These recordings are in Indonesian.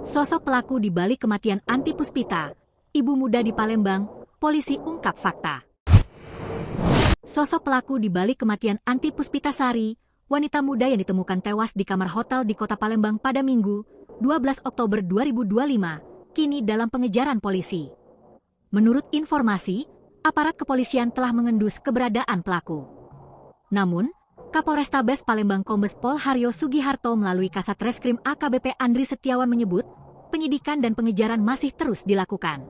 Sosok pelaku di balik kematian Anti Puspita, ibu muda di Palembang, polisi ungkap fakta. Sosok pelaku di balik kematian Anti Puspitasari, wanita muda yang ditemukan tewas di kamar hotel di kota Palembang pada Minggu, 12 Oktober 2025, kini dalam pengejaran polisi. Menurut informasi, aparat kepolisian telah mengendus keberadaan pelaku. Namun, Kapolrestabes Palembang Kombes Pol Haryo Sugiharto melalui Kasat Reskrim AKBP Andri Setiawan menyebut, penyidikan dan pengejaran masih terus dilakukan.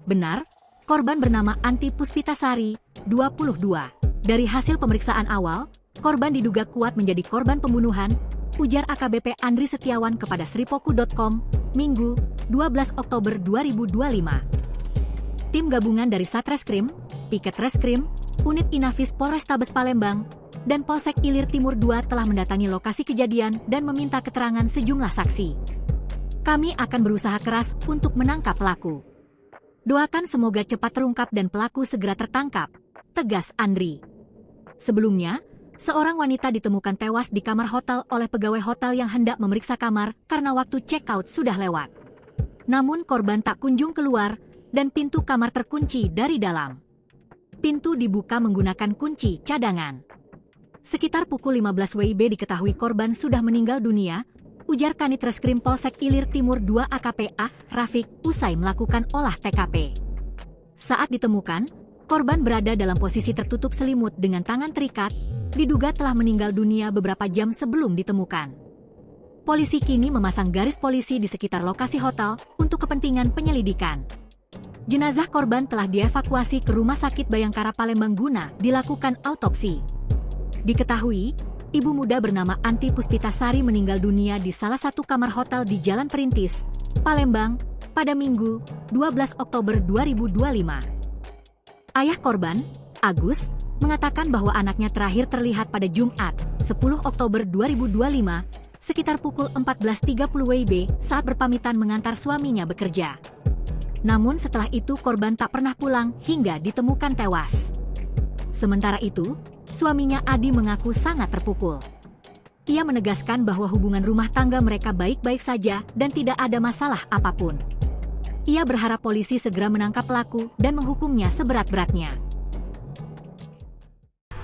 Benar, korban bernama Anti Puspitasari, 22. Dari hasil pemeriksaan awal, korban diduga kuat menjadi korban pembunuhan, ujar AKBP Andri Setiawan kepada sripoku.com, Minggu, 12 Oktober 2025. Tim gabungan dari Satreskrim, Piket Reskrim, Unit Inafis Polrestabes Palembang, dan Polsek Ilir Timur II telah mendatangi lokasi kejadian dan meminta keterangan sejumlah saksi. Kami akan berusaha keras untuk menangkap pelaku. Doakan semoga cepat terungkap dan pelaku segera tertangkap, tegas Andri. Sebelumnya, seorang wanita ditemukan tewas di kamar hotel oleh pegawai hotel yang hendak memeriksa kamar karena waktu check-out sudah lewat. Namun korban tak kunjung keluar dan pintu kamar terkunci dari dalam. Pintu dibuka menggunakan kunci cadangan. Sekitar pukul 15 WIB diketahui korban sudah meninggal dunia, ujar Kanit Reskrim Polsek Ilir Timur II AKP A. Rafiq usai melakukan olah TKP. Saat ditemukan, korban berada dalam posisi tertutup selimut dengan tangan terikat, diduga telah meninggal dunia beberapa jam sebelum ditemukan. Polisi kini memasang garis polisi di sekitar lokasi hotel untuk kepentingan penyelidikan. Jenazah korban telah dievakuasi ke Rumah Sakit Bayangkara Palembang guna dilakukan autopsi. Diketahui, ibu muda bernama Anti Puspitasari meninggal dunia di salah satu kamar hotel di Jalan Perintis, Palembang, pada Minggu, 12 Oktober 2025. Ayah korban, Agus, mengatakan bahwa anaknya terakhir terlihat pada Jumat, 10 Oktober 2025, sekitar pukul 14.30 WIB saat berpamitan mengantar suaminya bekerja. Namun setelah itu korban tak pernah pulang hingga ditemukan tewas. Sementara itu, suaminya Adi mengaku sangat terpukul. Ia menegaskan bahwa hubungan rumah tangga mereka baik-baik saja dan tidak ada masalah apapun. Ia berharap polisi segera menangkap pelaku dan menghukumnya seberat-beratnya.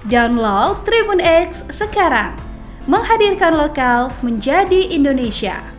Download Tribun X sekarang, menghadirkan lokal menjadi Indonesia.